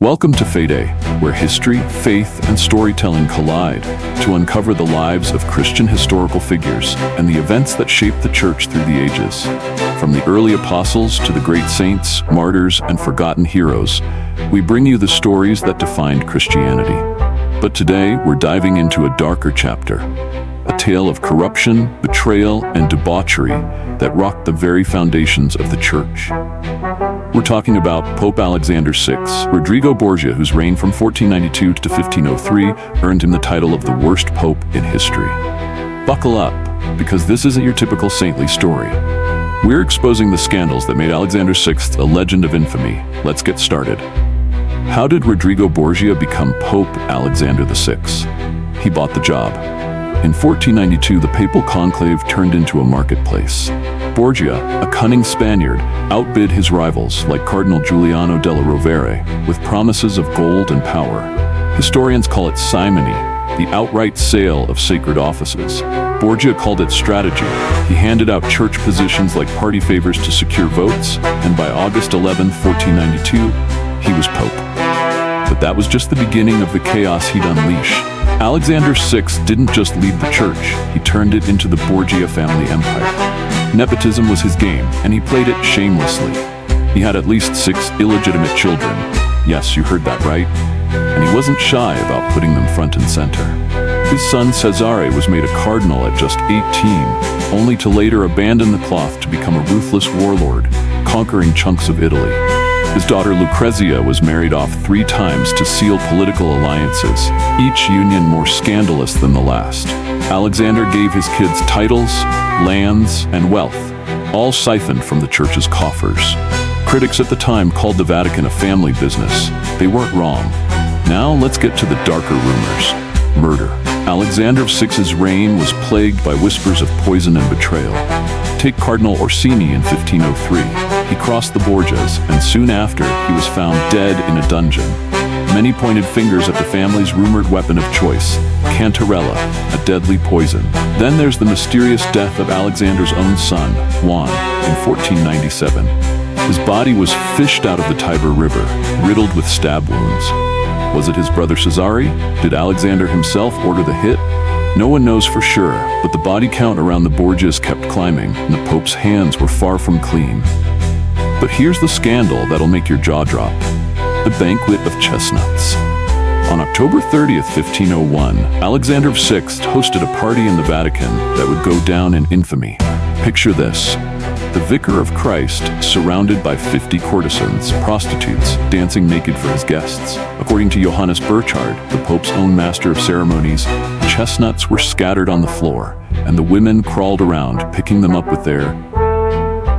Welcome to Fidei, where history, faith, and storytelling collide to uncover the lives of Christian historical figures and the events that shaped the Church through the ages. From the early apostles to the great saints, martyrs, and forgotten heroes, we bring you the stories that defined Christianity. But today, we're diving into a darker chapter, a tale of corruption, betrayal, and debauchery that rocked the very foundations of the Church. We're talking about Pope Alexander VI. Rodrigo Borgia, whose reign from 1492 to 1503 earned him the title of the worst pope in history. Buckle up, because this isn't your typical saintly story. We're exposing the scandals that made Alexander VI a legend of infamy. Let's get started. How did Rodrigo Borgia become Pope Alexander VI? He bought the job. In 1492, the papal conclave turned into a marketplace. Borgia, a cunning Spaniard, outbid his rivals like Cardinal Giuliano della Rovere with promises of gold and power. Historians call it simony, the outright sale of sacred offices. Borgia called it strategy. He handed out church positions like party favors to secure votes, and by August 11, 1492, he was pope. But that was just the beginning of the chaos he'd unleash. Alexander VI didn't just lead the church, he turned it into the Borgia family empire. Nepotism was his game, and he played it shamelessly. He had at least 6 illegitimate children. Yes, you heard that right. And he wasn't shy about putting them front and center. His son Cesare was made a cardinal at just 18, only to later abandon the cloth to become a ruthless warlord, conquering chunks of Italy. His daughter Lucrezia was married off 3 times to seal political alliances, each union more scandalous than the last. Alexander gave his kids titles, lands, and wealth, all siphoned from the church's coffers. Critics at the time called the Vatican a family business. They weren't wrong. Now let's get to the darker rumors. Murder. Alexander VI's reign was plagued by whispers of poison and betrayal. Take Cardinal Orsini in 1503. He crossed the Borgias, and soon after, he was found dead in a dungeon. Many pointed fingers at the family's rumored weapon of choice, Cantarella, a deadly poison. Then there's the mysterious death of Alexander's own son, Juan, in 1497. His body was fished out of the Tiber River, riddled with stab wounds. Was it his brother Cesare? Did Alexander himself order the hit? No one knows for sure, but the body count around the Borgias kept climbing, and the Pope's hands were far from clean. But here's the scandal that'll make your jaw drop. The banquet of chestnuts. On October 30th, 1501, Alexander VI hosted a party in the Vatican that would go down in infamy. Picture this. The Vicar of Christ, surrounded by 50 courtesans, prostitutes, dancing naked for his guests. According to Johannes Burchard, the Pope's own master of ceremonies, chestnuts were scattered on the floor, and the women crawled around, picking them up with their,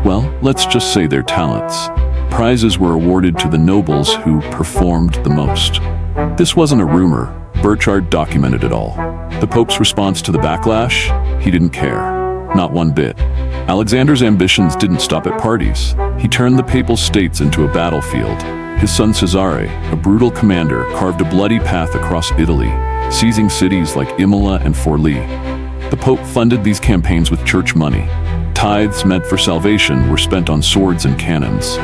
well, let's just say their talents. Prizes were awarded to the nobles who performed the most. This wasn't a rumor. Burchard documented it all. The Pope's response to the backlash? He didn't care. Not one bit. Alexander's ambitions didn't stop at parties. He turned the Papal States into a battlefield. His son Cesare, a brutal commander, carved a bloody path across Italy, seizing cities like Imola and Forlì. The Pope funded these campaigns with church money. Tithes meant for salvation were spent on swords and cannons.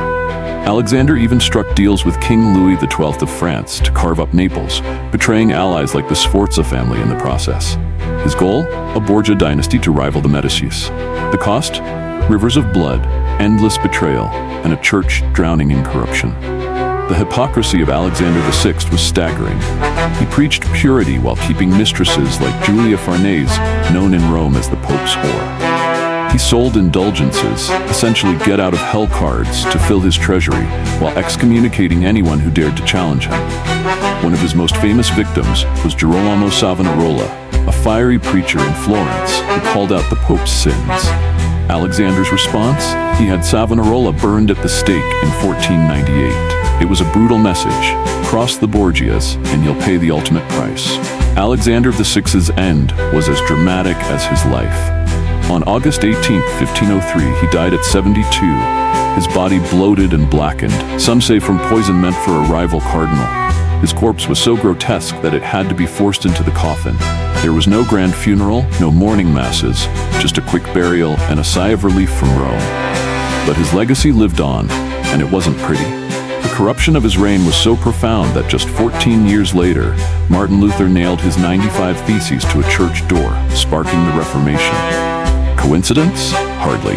Alexander even struck deals with King Louis XII of France to carve up Naples, betraying allies like the Sforza family in the process. His goal? A Borgia dynasty to rival the Medicis. The cost? Rivers of blood, endless betrayal, and a church drowning in corruption. The hypocrisy of Alexander VI was staggering. He preached purity while keeping mistresses like Julia Farnese, known in Rome as the Pope's whore. He sold indulgences, essentially get-out-of-hell cards, to fill his treasury, while excommunicating anyone who dared to challenge him. One of his most famous victims was Girolamo Savonarola, a fiery preacher in Florence who called out the Pope's sins. Alexander's response? He had Savonarola burned at the stake in 1498. It was a brutal message. Cross the Borgias, and you'll pay the ultimate price. Alexander VI's end was as dramatic as his life. On August 18, 1503, he died at 72, his body bloated and blackened, some say from poison meant for a rival cardinal. His corpse was so grotesque that it had to be forced into the coffin. There was no grand funeral, no mourning masses, just a quick burial and a sigh of relief from Rome. But his legacy lived on, and it wasn't pretty. The corruption of his reign was so profound that just 14 years later, Martin Luther nailed his 95 Theses to a church door, sparking the Reformation. Coincidence? Hardly.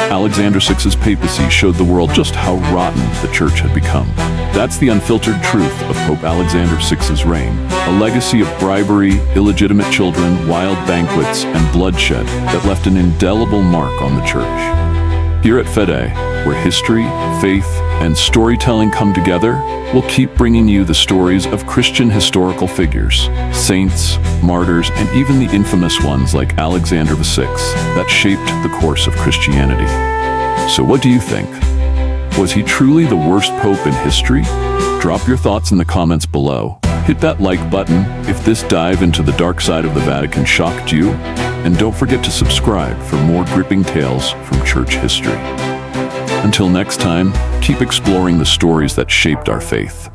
Alexander VI's papacy showed the world just how rotten the church had become. That's the unfiltered truth of Pope Alexander VI's reign, a legacy of bribery, illegitimate children, wild banquets, and bloodshed that left an indelible mark on the church. Here at Fidei, where history, faith, and storytelling come together, we'll keep bringing you the stories of Christian historical figures, saints, martyrs, and even the infamous ones like Alexander VI that shaped the course of Christianity. So what do you think? Was he truly the worst pope in history? Drop your thoughts in the comments below. Hit that like button if this dive into the dark side of the Vatican shocked you, and don't forget to subscribe for more gripping tales from church history. Until next time, keep exploring the stories that shaped our faith.